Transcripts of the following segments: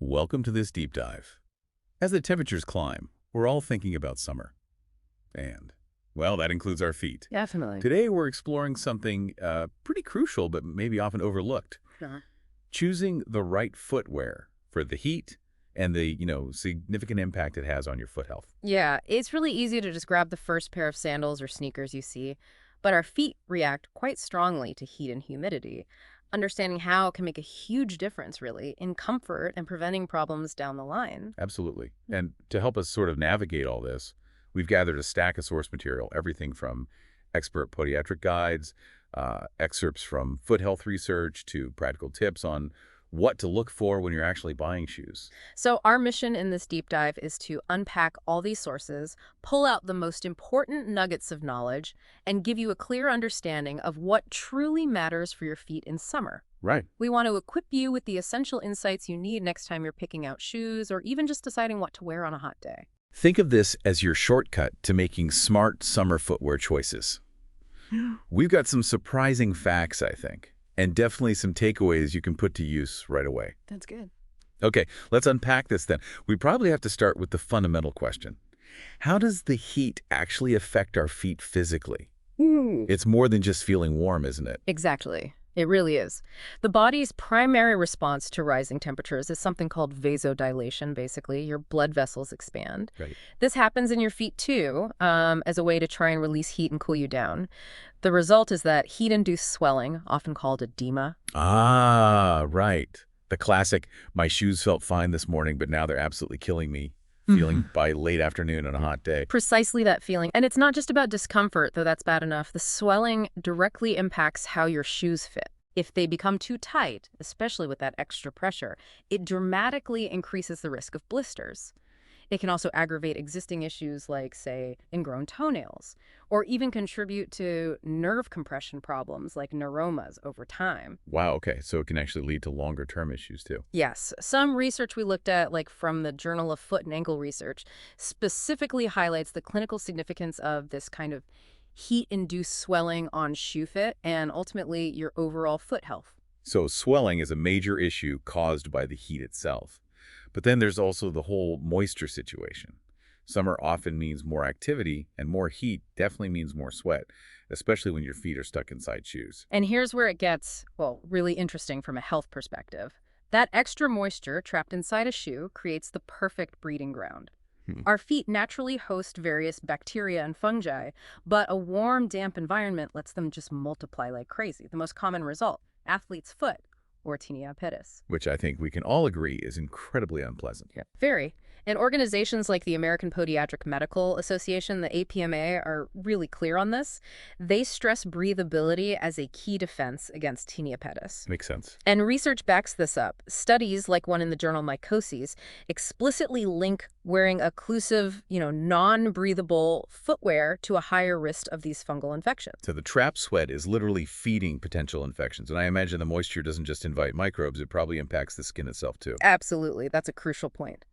Welcome to this deep dive. As the temperatures climb, we're all thinking about summer. And, well, that includes our feet. Definitely. Today, we're exploring something pretty crucial, but maybe often overlooked. Uh-huh. Choosing the right footwear for the heat and the, significant impact it has on your foot health. Yeah, it's really easy to just grab the first pair of sandals or sneakers you see, but our feet react quite strongly to heat and humidity. Understanding how can make a huge difference, really, in comfort and preventing problems down the line. Absolutely. And to help us sort of navigate all this, we've gathered a stack of source material, everything from expert podiatric guides, excerpts from foot health research, to practical tips on what to look for when you're actually buying shoes. So our mission in this deep dive is to unpack all these sources, pull out the most important nuggets of knowledge, and give you a clear understanding of what truly matters for your feet in summer. Right. We want to equip you with the essential insights you need next time you're picking out shoes or even just deciding what to wear on a hot day. Think of this as your shortcut to making smart summer footwear choices. We've got some surprising facts, I think, and definitely some takeaways you can put to use right away. That's good. Okay, let's unpack this then. We probably have to start with the fundamental question. How does the heat actually affect our feet physically? It's more than just feeling warm, isn't it? Exactly. It really is. The body's primary response to rising temperatures is something called vasodilation, basically. Your blood vessels expand. Right. This happens in your feet, too, as a way to try and release heat and cool you down. The result is that heat-induced swelling, often called edema. Ah, right. The classic, my shoes felt fine this morning, but now they're absolutely killing me, feeling by late afternoon on a hot day. Precisely that feeling. And it's not just about discomfort, though that's bad enough. The swelling directly impacts how your shoes fit. If they become too tight, especially with that extra pressure, it dramatically increases the risk of blisters. It can also aggravate existing issues like, say, ingrown toenails, or even contribute to nerve compression problems like neuromas over time. Wow, okay, so it can actually lead to longer-term issues too. Yes, some research we looked at, like from the Journal of Foot and Ankle Research, specifically highlights the clinical significance of this kind of heat-induced swelling on shoe fit and ultimately your overall foot health. So swelling is a major issue caused by the heat itself. But then there's also the whole moisture situation. Summer often means more activity, and more heat definitely means more sweat, especially when your feet are stuck inside shoes. And here's where it gets, well, really interesting from a health perspective. That extra moisture trapped inside a shoe creates the perfect breeding ground. Our feet naturally host various bacteria and fungi, but a warm, damp environment lets them just multiply like crazy. The most common result, athlete's foot, or tinea pedis. Which I think we can all agree is incredibly unpleasant. Yeah. Very. And organizations like the American Podiatric Medical Association, the APMA, are really clear on this. They stress breathability as a key defense against tinea pedis. Makes sense. And research backs this up. Studies, like one in the journal Mycosis, explicitly link wearing occlusive, non-breathable footwear to a higher risk of these fungal infections. So the trapped sweat is literally feeding potential infections. And I imagine the moisture doesn't just invite microbes, it probably impacts the skin itself too. Absolutely. That's a crucial point.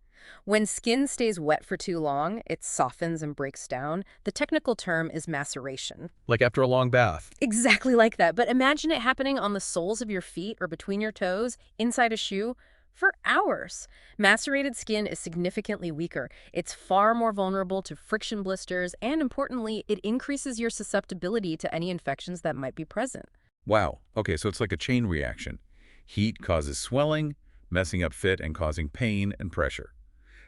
When skin stays wet for too long, it softens and breaks down. The technical term is maceration. Like after a long bath. Exactly like that. But imagine it happening on the soles of your feet or between your toes, inside a shoe, for hours. Macerated skin is significantly weaker. It's far more vulnerable to friction blisters, and importantly, it increases your susceptibility to any infections that might be present. Wow. Okay, so it's like a chain reaction. Heat causes swelling, messing up fit and causing pain and pressure.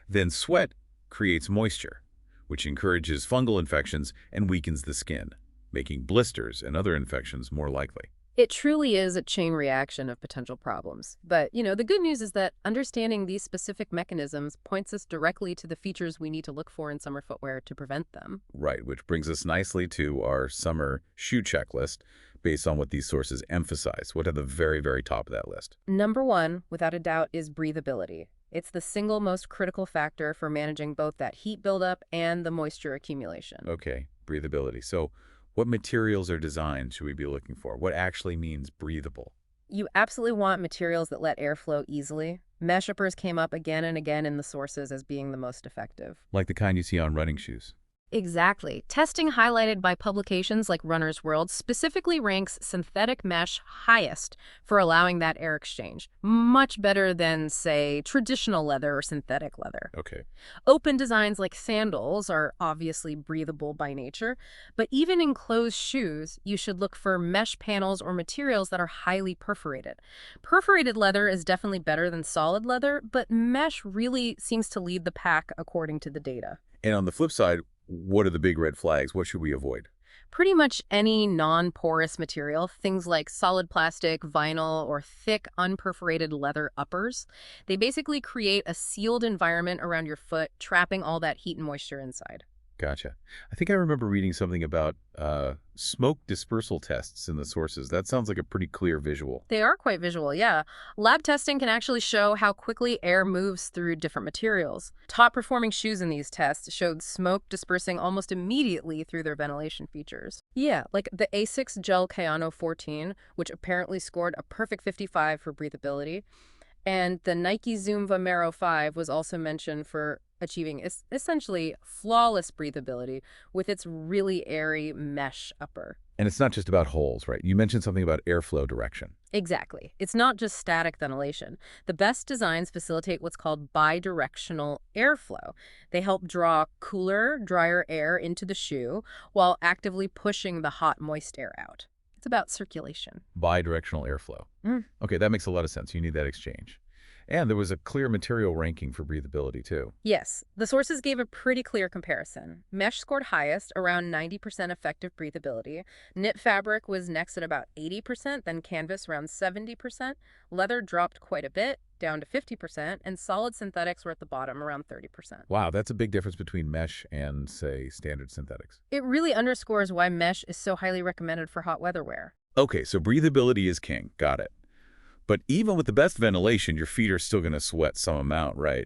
Then sweat creates moisture, which encourages fungal infections and weakens the skin, making blisters and other infections more likely. It truly is a chain reaction of potential problems. But, the good news is that understanding these specific mechanisms points us directly to the features we need to look for in summer footwear to prevent them. Right, which brings us nicely to our summer shoe checklist based on what these sources emphasize. What are the very, very top of that list? Number one, without a doubt, is breathability. It's the single most critical factor for managing both that heat buildup and the moisture accumulation. Okay, breathability. So what materials or designs should we be looking for? What actually means breathable? You absolutely want materials that let air flow easily. Mesh uppers came up again and again in the sources as being the most effective. Like the kind you see on running shoes. Exactly. Testing highlighted by publications like Runner's World specifically ranks synthetic mesh highest for allowing that air exchange, much better than, say, traditional leather or synthetic leather. Okay. Open designs like sandals are obviously breathable by nature, but even in closed shoes, you should look for mesh panels or materials that are highly perforated. Perforated leather is definitely better than solid leather, but mesh really seems to lead the pack according to the data. And on the flip side, what are the big red flags? What should we avoid? Pretty much any non-porous material, things like solid plastic, vinyl, or thick, unperforated leather uppers, they basically create a sealed environment around your foot, trapping all that heat and moisture inside. Gotcha. I think I remember reading something about smoke dispersal tests in the sources. That sounds like a pretty clear visual. They are quite visual, yeah. Lab testing can actually show how quickly air moves through different materials. Top-performing shoes in these tests showed smoke dispersing almost immediately through their ventilation features. Yeah, like the Asics Gel Kayano 14, which apparently scored a perfect 55 for breathability, and the Nike Zoom Vomero 5 was also mentioned for achieving essentially flawless breathability with its really airy mesh upper. And it's not just about holes, right? You mentioned something about airflow direction. Exactly. It's not just static ventilation. The best designs facilitate what's called bidirectional airflow. They help draw cooler, drier air into the shoe while actively pushing the hot, moist air out. It's about circulation. Bidirectional airflow. Mm. Okay, that makes a lot of sense. You need that exchange. And there was a clear material ranking for breathability, too. Yes, the sources gave a pretty clear comparison. Mesh scored highest, around 90% effective breathability. Knit fabric was next at about 80%, then canvas around 70%. Leather dropped quite a bit, down to 50%, and solid synthetics were at the bottom, around 30%. Wow, that's a big difference between mesh and, say, standard synthetics. It really underscores why mesh is so highly recommended for hot weather wear. Okay, so breathability is king. Got it. But even with the best ventilation, your feet are still going to sweat some amount, right?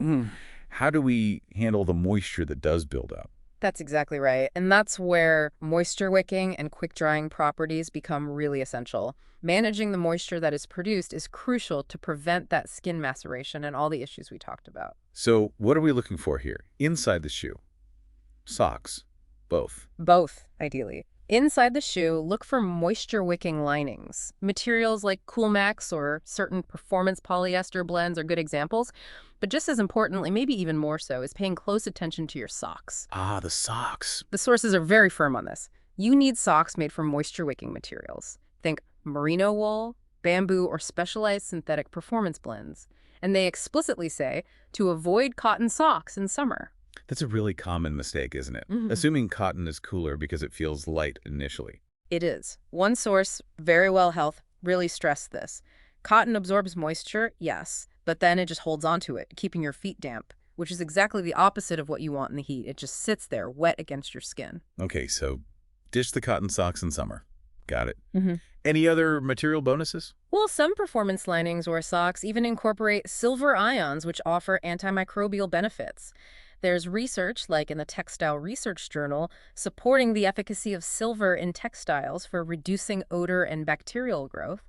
How do we handle the moisture that does build up? That's exactly right. And that's where moisture wicking and quick drying properties become really essential. Managing the moisture that is produced is crucial to prevent that skin maceration and all the issues we talked about. So what are we looking for here? Inside the shoe. Socks. Both. Both, ideally. Inside the shoe, look for moisture-wicking linings. Materials like Coolmax or certain performance polyester blends are good examples, but just as importantly, maybe even more so, is paying close attention to your socks. Ah, the socks. The sources are very firm on this. You need socks made from moisture-wicking materials. Think merino wool, bamboo, or specialized synthetic performance blends. And they explicitly say to avoid cotton socks in summer. That's a really common mistake, isn't it? Mhm. Assuming cotton is cooler because it feels light initially. It is. One source, Very Well Health, really stressed this. Cotton absorbs moisture, yes, but then it just holds onto it, keeping your feet damp, which is exactly the opposite of what you want in the heat. It just sits there, wet against your skin. Okay, so ditch the cotton socks in summer. Got it. Mm-hmm. Any other material bonuses? Well, some performance linings or socks even incorporate silver ions, which offer antimicrobial benefits. There's research, like in the Textile Research Journal, supporting the efficacy of silver in textiles for reducing odor and bacterial growth.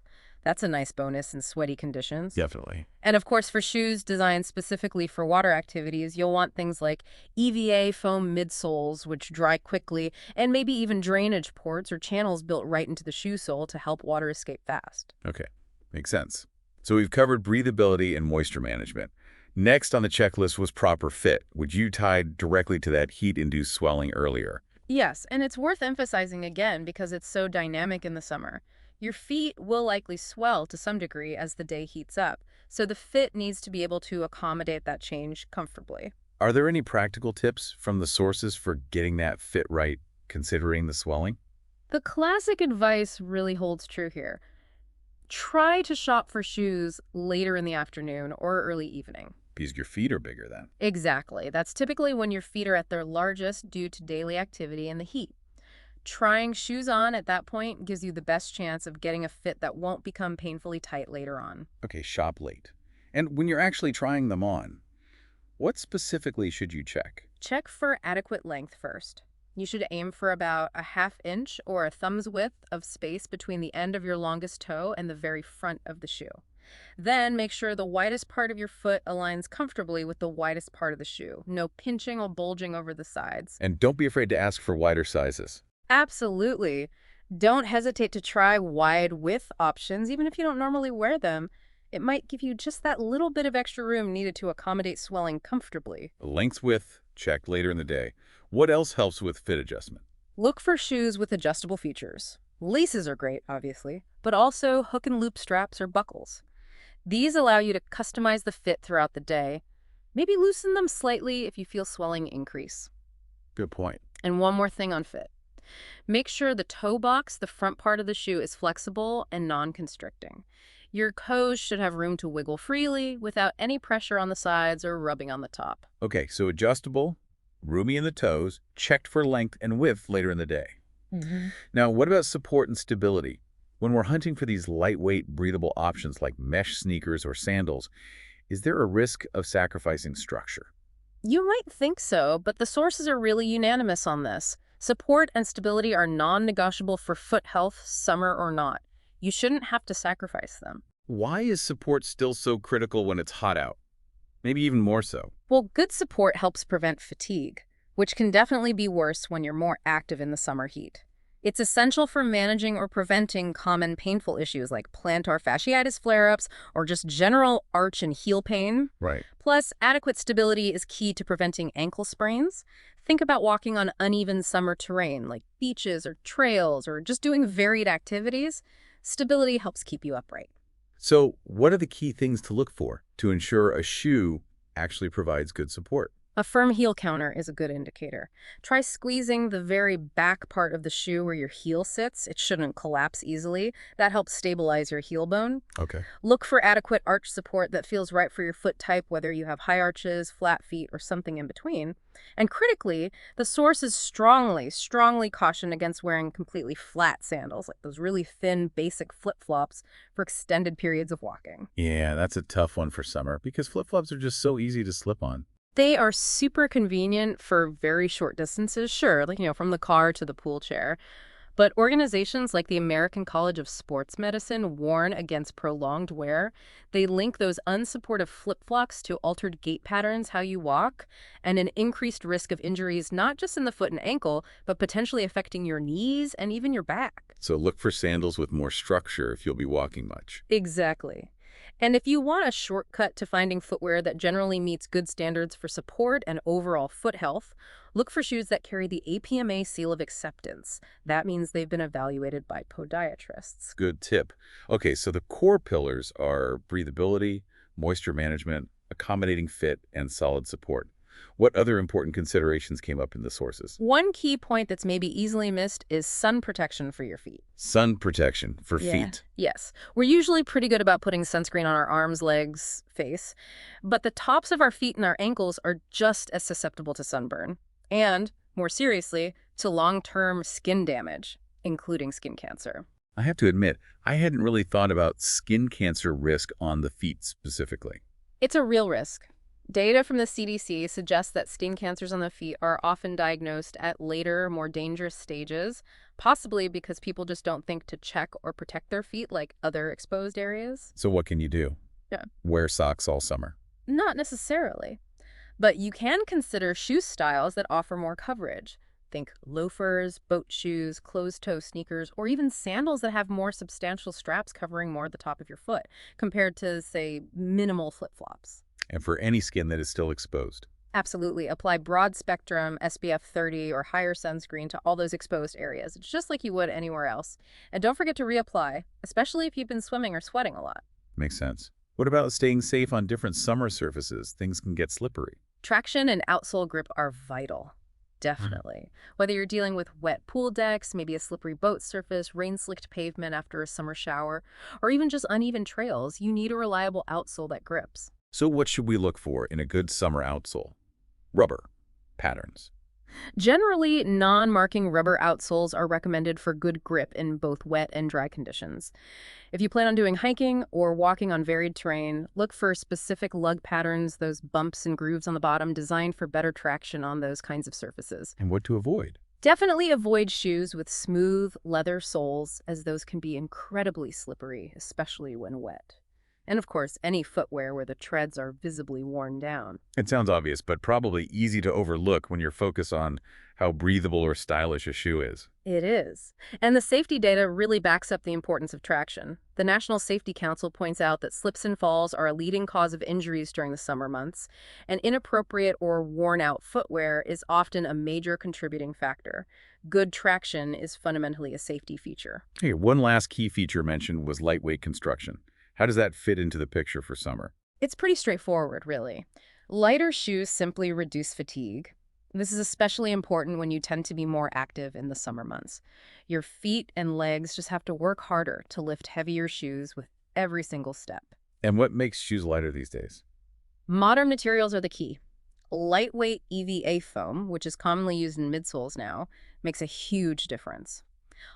That's a nice bonus in sweaty conditions. Definitely. And of course, for shoes designed specifically for water activities, you'll want things like EVA foam midsoles, which dry quickly, and maybe even drainage ports or channels built right into the shoe sole to help water escape fast. Okay, makes sense. So we've covered breathability and moisture management. Next on the checklist was proper fit, which you tied directly to that heat-induced swelling earlier. Yes, and it's worth emphasizing again because it's so dynamic in the summer. Your feet will likely swell to some degree as the day heats up, so the fit needs to be able to accommodate that change comfortably. Are there any practical tips from the sources for getting that fit right, considering the swelling? The classic advice really holds true here. Try to shop for shoes later in the afternoon or early evening. Because your feet are bigger then. Exactly. That's typically when your feet are at their largest due to daily activity and the heat. Trying shoes on at that point gives you the best chance of getting a fit that won't become painfully tight later on. Okay, shop late. And when you're actually trying them on, what specifically should you check? Check for adequate length first. You should aim for about a ½ inch or a thumb's width of space between the end of your longest toe and the very front of the shoe. Then make sure the widest part of your foot aligns comfortably with the widest part of the shoe. No pinching or bulging over the sides. And don't be afraid to ask for wider sizes. Absolutely. Don't hesitate to try wide width options, even if you don't normally wear them. It might give you just that little bit of extra room needed to accommodate swelling comfortably. Length width, check later in the day. What else helps with fit adjustment? Look for shoes with adjustable features. Laces are great, obviously, but also hook and loop straps or buckles. These allow you to customize the fit throughout the day. Maybe loosen them slightly if you feel swelling increase. Good point. And one more thing on fit. Make sure the toe box, the front part of the shoe, is flexible and non-constricting. Your toes should have room to wiggle freely without any pressure on the sides or rubbing on the top. Okay, so adjustable, roomy in the toes, checked for length and width later in the day. Now, what about support and stability? When we're hunting for these lightweight, breathable options like mesh sneakers or sandals, is there a risk of sacrificing structure? You might think so, but the sources are really unanimous on this. Support and stability are non-negotiable for foot health, summer or not. You shouldn't have to sacrifice them. Why is support still so critical when it's hot out? Maybe even more so. Well, good support helps prevent fatigue, which can definitely be worse when you're more active in the summer heat. It's essential for managing or preventing common painful issues like plantar fasciitis flare-ups or just general arch and heel pain. Right. Plus, adequate stability is key to preventing ankle sprains. Think about walking on uneven summer terrain like beaches or trails or just doing varied activities. Stability helps keep you upright. So, what are the key things to look for to ensure a shoe actually provides good support? A firm heel counter is a good indicator. Try squeezing the very back part of the shoe where your heel sits. It shouldn't collapse easily. That helps stabilize your heel bone. Okay. Look for adequate arch support that feels right for your foot type, whether you have high arches, flat feet, or something in between. And critically, the sources strongly caution against wearing completely flat sandals, like those really thin, basic flip-flops for extended periods of walking. Yeah, that's a tough one for summer because flip-flops are just so easy to slip on. They are super convenient for very short distances, sure, like, from the car to the pool chair. But organizations like the American College of Sports Medicine warn against prolonged wear. They link those unsupportive flip-flops to altered gait patterns, how you walk, and an increased risk of injuries not just in the foot and ankle, but potentially affecting your knees and even your back. So look for sandals with more structure if you'll be walking much. Exactly. And if you want a shortcut to finding footwear that generally meets good standards for support and overall foot health, look for shoes that carry the APMA seal of acceptance. That means they've been evaluated by podiatrists. Good tip. Okay, so the core pillars are breathability, moisture management, accommodating fit, and solid support. What other important considerations came up in the sources? One key point that's maybe easily missed is sun protection for your feet. Sun protection for feet. Yes. We're usually pretty good about putting sunscreen on our arms, legs, face, but the tops of our feet and our ankles are just as susceptible to sunburn and, more seriously, to long-term skin damage, including skin cancer. I have to admit, I hadn't really thought about skin cancer risk on the feet specifically. It's a real risk. Data from the CDC suggests that skin cancers on the feet are often diagnosed at later, more dangerous stages, possibly because people just don't think to check or protect their feet like other exposed areas. So what can you do? Yeah. Wear socks all summer. Not necessarily. But you can consider shoe styles that offer more coverage. Think loafers, boat shoes, closed-toe sneakers, or even sandals that have more substantial straps covering more of the top of your foot, compared to, say, minimal flip-flops. And for any skin that is still exposed. Absolutely. Apply broad-spectrum SPF 30 or higher sunscreen to all those exposed areas. It's just like you would anywhere else. And don't forget to reapply, especially if you've been swimming or sweating a lot. Makes sense. What about staying safe on different summer surfaces? Things can get slippery. Traction and outsole grip are vital. Definitely. Whether you're dealing with wet pool decks, maybe a slippery boat surface, rain-slicked pavement after a summer shower, or even just uneven trails, you need a reliable outsole that grips. So what should we look for in a good summer outsole? Rubber. Patterns. Generally, non-marking rubber outsoles are recommended for good grip in both wet and dry conditions. If you plan on doing hiking or walking on varied terrain, look for specific lug patterns, those bumps and grooves on the bottom designed for better traction on those kinds of surfaces. And what to avoid? Definitely avoid shoes with smooth leather soles, as those can be incredibly slippery, especially when wet. And of course, any footwear where the treads are visibly worn down. It sounds obvious, but probably easy to overlook when you're focused on how breathable or stylish a shoe is. It is. And the safety data really backs up the importance of traction. The National Safety Council points out that slips and falls are a leading cause of injuries during the summer months, and inappropriate or worn-out footwear is often a major contributing factor. Good traction is fundamentally a safety feature. Hey, one last key feature mentioned was lightweight construction. How does that fit into the picture for summer? It's pretty straightforward, really. Lighter shoes simply reduce fatigue. This is especially important when you tend to be more active in the summer months. Your feet and legs just have to work harder to lift heavier shoes with every single step. And what makes shoes lighter these days? Modern materials are the key. Lightweight EVA foam, which is commonly used in midsoles now, makes a huge difference.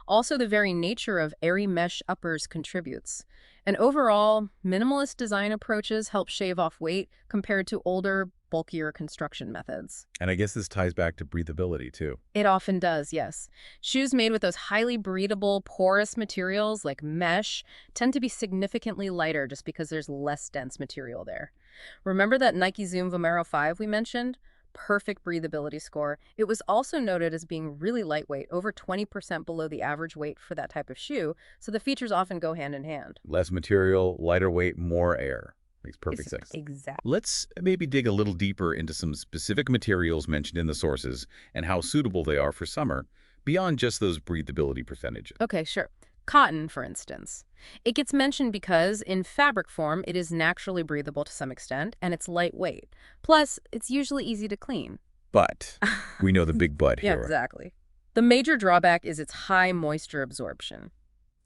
Also, the very nature of airy mesh uppers contributes. And overall, minimalist design approaches help shave off weight compared to older, bulkier construction methods. And I guess this ties back to breathability, too. It often does, yes. Shoes made with those highly breathable, porous materials like mesh tend to be significantly lighter just because there's less dense material there. Remember that Nike Zoom Vomero 5 we mentioned? Perfect breathability score. It was also noted as being really lightweight, over 20% below the average weight for that type of shoe, so the features often go hand in hand. Less material, lighter weight, more air. Makes perfect sense. Exactly. Let's maybe dig a little deeper into some specific materials mentioned in the sources and how suitable they are for summer, beyond just those breathability percentages. Okay, sure. Cotton, for instance. It gets mentioned because, in fabric form, it is naturally breathable to some extent, and it's lightweight. Plus, it's usually easy to clean. But we know the big but Yeah, here. exactly. The major drawback is its high moisture absorption.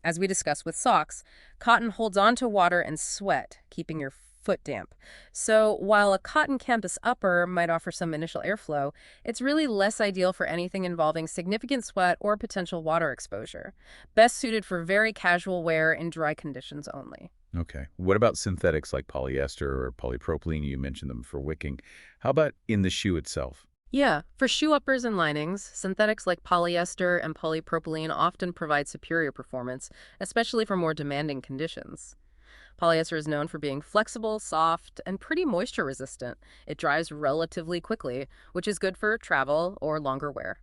As we discussed with socks, cotton holds on to water and sweat, keeping your foot damp. So while a cotton campus upper might offer some initial airflow, it's really less ideal for anything involving significant sweat or potential water exposure. Best suited for very casual wear in dry conditions only. Okay. What about synthetics like polyester or polypropylene? You mentioned them for wicking. How about in the shoe itself? Yeah, for shoe uppers and linings, synthetics like polyester and polypropylene often provide superior performance, especially for more demanding conditions. Polyester is known for being flexible, soft, and pretty moisture resistant. It dries relatively quickly, which is good for travel or longer wear.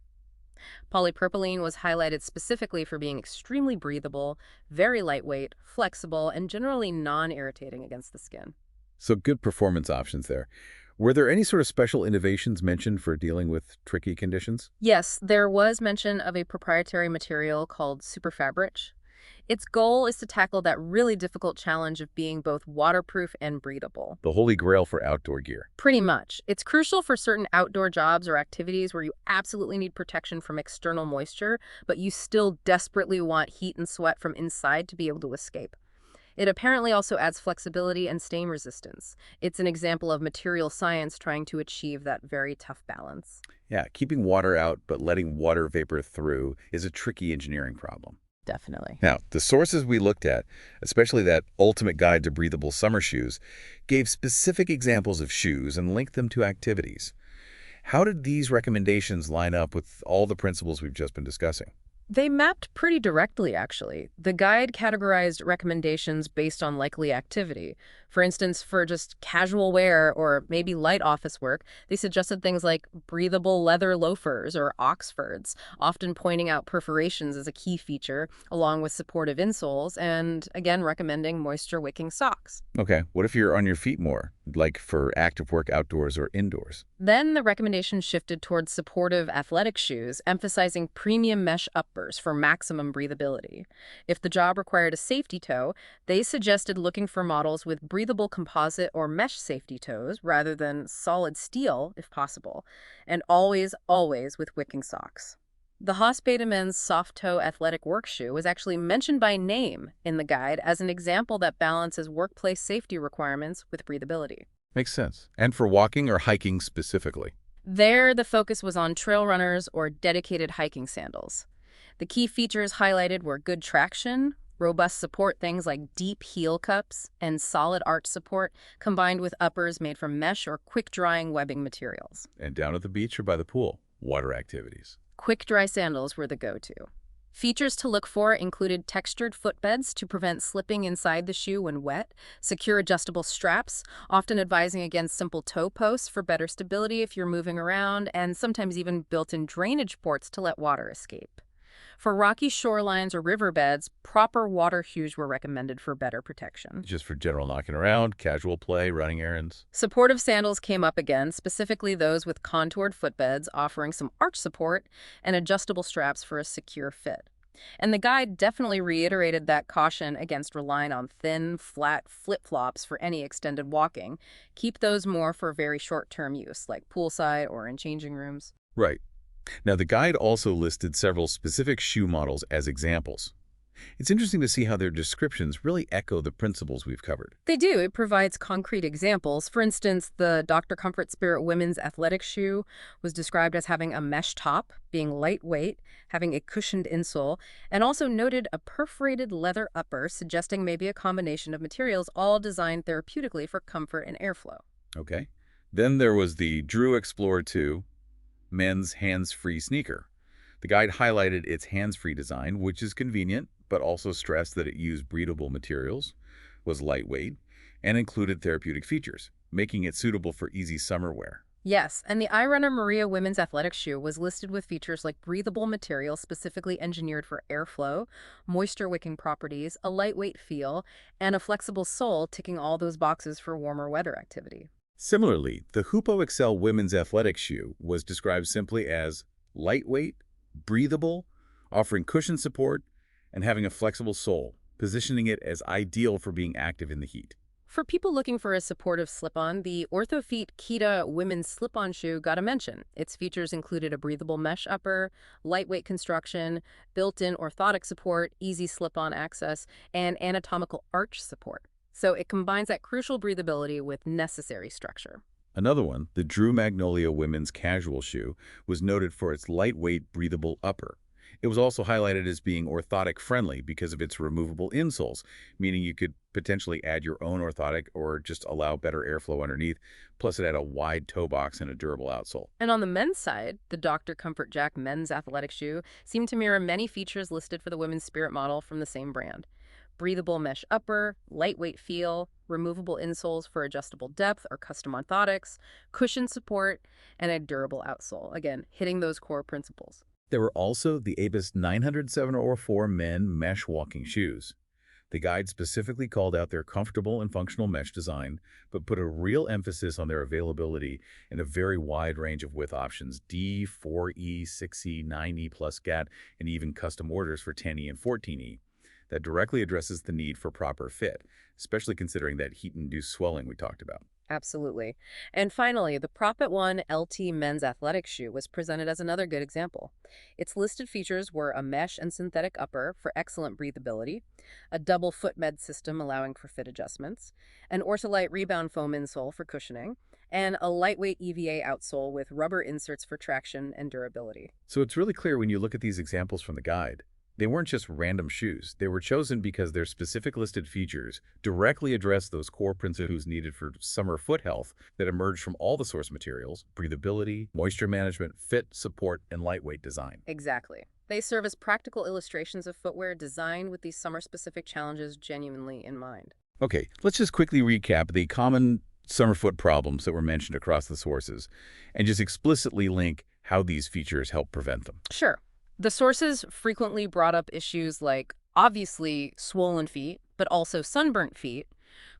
Polypropylene was highlighted specifically for being extremely breathable, very lightweight, flexible, and generally non-irritating against the skin. So good performance options there. Were there any sort of special innovations mentioned for dealing with tricky conditions? Yes, there was mention of a proprietary material called superfabric. Its goal is to tackle that really difficult challenge of being both waterproof and breathable. The holy grail for outdoor gear. Pretty much. It's crucial for certain outdoor jobs or activities where you absolutely need protection from external moisture, but you still desperately want heat and sweat from inside to be able to escape. It apparently also adds flexibility and stain resistance. It's an example of material science trying to achieve that very tough balance. Yeah, keeping water out but letting water vapor through is a tricky engineering problem. Definitely. Now, the sources we looked at, especially that Ultimate Guide to Breathable Summer Shoes, gave specific examples of shoes and linked them to activities. How did these recommendations line up with all the principles we've just been discussing? They mapped pretty directly, actually. The guide categorized recommendations based on likely activity. For instance, for just casual wear or maybe light office work, they suggested things like breathable leather loafers or Oxfords, often pointing out perforations as a key feature, along with supportive insoles, and again recommending moisture-wicking socks. Okay, what if you're on your feet more, like for active work outdoors or indoors? Then the recommendation shifted towards supportive athletic shoes, emphasizing premium mesh uppers for maximum breathability. If the job required a safety toe, they suggested looking for models with breathable composite or mesh safety toes rather than solid steel, if possible, and always, always with wicking socks. The Haus-Beta Men's soft toe athletic work shoe was actually mentioned by name in the guide as an example that balances workplace safety requirements with breathability. Makes sense. And for walking or hiking specifically? There, the focus was on trail runners or dedicated hiking sandals. The key features highlighted were good traction, robust support, things like deep heel cups, and solid arch support, combined with uppers made from mesh or quick-drying webbing materials. And down at the beach or by the pool? Water activities. Quick-dry sandals were the go-to. Features to look for included textured footbeds to prevent slipping inside the shoe when wet, secure adjustable straps, often advising against simple toe posts for better stability if you're moving around, and sometimes even built-in drainage ports to let water escape. For rocky shorelines or riverbeds, proper water shoes were recommended for better protection. Just for general knocking around, casual play, running errands. Supportive sandals came up again, specifically those with contoured footbeds offering some arch support and adjustable straps for a secure fit. And the guide definitely reiterated that caution against relying on thin, flat flip-flops for any extended walking. Keep those more for very short-term use, like poolside or in changing rooms. Right. Now, the guide also listed several specific shoe models as examples. It's interesting to see how their descriptions really echo the principles we've covered. They do. It provides concrete examples. For instance, the Dr. Comfort Spirit women's athletic shoe was described as having a mesh top, being lightweight, having a cushioned insole, and also noted a perforated leather upper, suggesting maybe a combination of materials all designed therapeutically for comfort and airflow. Okay. Then there was the Drew Explorer 2 men's hands-free sneaker. The guide highlighted its hands-free design, which is convenient, but also stressed that it used breathable materials, was lightweight, and included therapeutic features, making it suitable for easy summer wear. Yes, and the iRunner Maria women's athletic shoe was listed with features like breathable material specifically engineered for airflow, moisture-wicking properties, a lightweight feel, and a flexible sole, ticking all those boxes for warmer weather activity. Similarly, the Hoopo Excel women's athletic shoe was described simply as lightweight, breathable, offering cushion support, and having a flexible sole, positioning it as ideal for being active in the heat. For people looking for a supportive slip-on, the OrthoFeet Kita women's slip-on shoe got a mention. Its features included a breathable mesh upper, lightweight construction, built-in orthotic support, easy slip-on access, and anatomical arch support. So it combines that crucial breathability with necessary structure. Another one, the Drew Magnolia women's casual shoe, was noted for its lightweight, breathable upper. It was also highlighted as being orthotic friendly because of its removable insoles, meaning you could potentially add your own orthotic or just allow better airflow underneath. Plus, it had a wide toe box and a durable outsole. And on the men's side, the Dr. Comfort Jack men's athletic shoe seemed to mirror many features listed for the women's Spirit model from the same brand. Breathable mesh upper, lightweight feel, removable insoles for adjustable depth or custom orthotics, cushion support, and a durable outsole. Again, hitting those core principles. There were also the Abus 90704 men mesh walking shoes. The guide specifically called out their comfortable and functional mesh design, but put a real emphasis on their availability in a very wide range of width options, D, 4E, 6E, 9E plus GAT, and even custom orders for 10E and 14E. That directly addresses the need for proper fit, especially considering that heat-induced swelling we talked about. Absolutely. And finally, the Propet 1 LT men's athletic shoe was presented as another good example. Its listed features were a mesh and synthetic upper for excellent breathability, a double foot med system allowing for fit adjustments, an Ortholite rebound foam insole for cushioning, and a lightweight EVA outsole with rubber inserts for traction and durability. So it's really clear when you look at these examples from the guide. They weren't just random shoes. They were chosen because their specific listed features directly address those core principles needed for summer foot health that emerge from all the source materials: breathability, moisture management, fit, support, and lightweight design. Exactly. They serve as practical illustrations of footwear designed with these summer-specific challenges genuinely in mind. Okay, let's just quickly recap the common summer foot problems that were mentioned across the sources and just explicitly link how these features help prevent them. Sure. The sources frequently brought up issues like, obviously, swollen feet, but also sunburnt feet,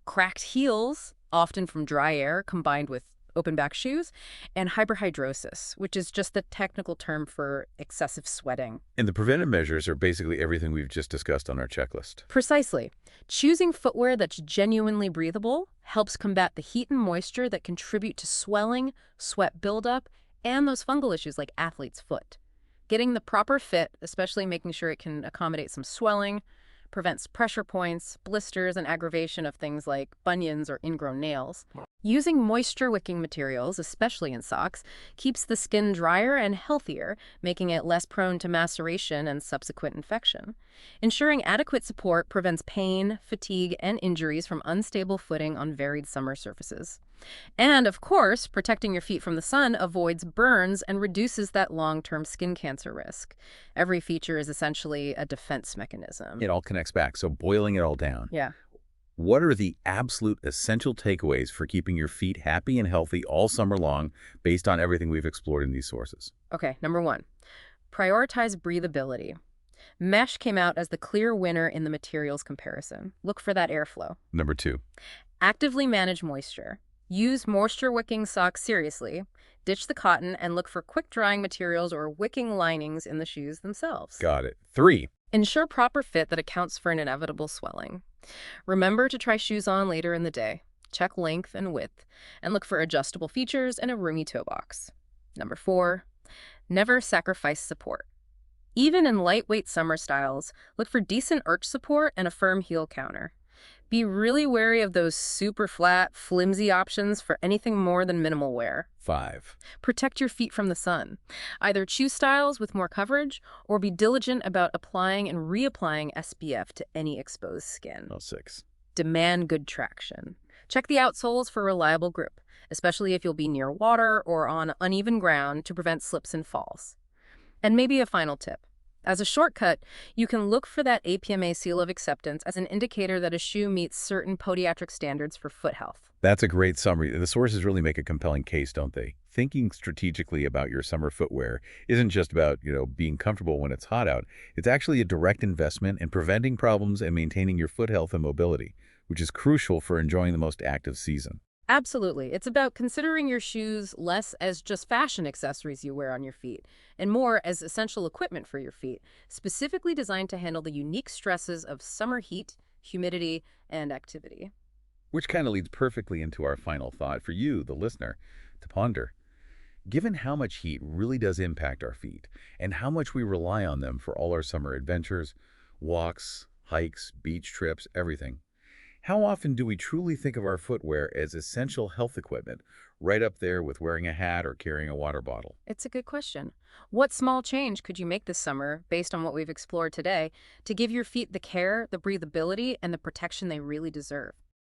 cracked heels, often from dry air combined with open-back shoes, and hyperhidrosis, which is just the technical term for excessive sweating. And the preventive measures are basically everything we've just discussed on our checklist. Precisely. Choosing footwear that's genuinely breathable helps combat the heat and moisture that contribute to swelling, sweat buildup, and those fungal issues like athlete's foot. Getting the proper fit, especially making sure it can accommodate some swelling, prevents pressure points, blisters, and aggravation of things like bunions or ingrown nails. Using moisture-wicking materials, especially in socks, keeps the skin drier and healthier, making it less prone to maceration and subsequent infection. Ensuring adequate support prevents pain, fatigue, and injuries from unstable footing on varied summer surfaces. And of course, protecting your feet from the sun avoids burns and reduces that long-term skin cancer risk. Every feature is essentially a defense mechanism. It all connects back, so boiling it all down. Yeah. What are the absolute essential takeaways for keeping your feet happy and healthy all summer long based on everything we've explored in these sources? Okay, number one, prioritize breathability. Mesh came out as the clear winner in the materials comparison. Look for that airflow. Number 2. Actively manage moisture. Use moisture-wicking socks seriously. Ditch the cotton and look for quick-drying materials or wicking linings in the shoes themselves. Got it. 3. Ensure proper fit that accounts for an inevitable swelling. Remember to try shoes on later in the day. Check length and width, and look for adjustable features and a roomy toe box. Number 4, never sacrifice support. Even in lightweight summer styles, look for decent arch support and a firm heel counter. Be really wary of those super flat, flimsy options for anything more than minimal wear. 5. Protect your feet from the sun. Either choose styles with more coverage or be diligent about applying and reapplying SPF to any exposed skin. 6. Demand good traction. Check the outsoles for reliable grip, especially if you'll be near water or on uneven ground to prevent slips and falls. And maybe a final tip. As a shortcut, you can look for that APMA seal of acceptance as an indicator that a shoe meets certain podiatric standards for foot health. That's a great summary. The sources really make a compelling case, don't they? Thinking strategically about your summer footwear isn't just about, being comfortable when it's hot out. It's actually a direct investment in preventing problems and maintaining your foot health and mobility, which is crucial for enjoying the most active season. Absolutely. It's about considering your shoes less as just fashion accessories you wear on your feet, and more as essential equipment for your feet, specifically designed to handle the unique stresses of summer heat, humidity, and activity. Which kind of leads perfectly into our final thought for you, the listener, to ponder. Given how much heat really does impact our feet, and how much we rely on them for all our summer adventures, walks, hikes, beach trips, everything, how often do we truly think of our footwear as essential health equipment, right up there with wearing a hat or carrying a water bottle? It's a good question. What small change could you make this summer, based on what we've explored today, to give your feet the care, the breathability, and the protection they really deserve?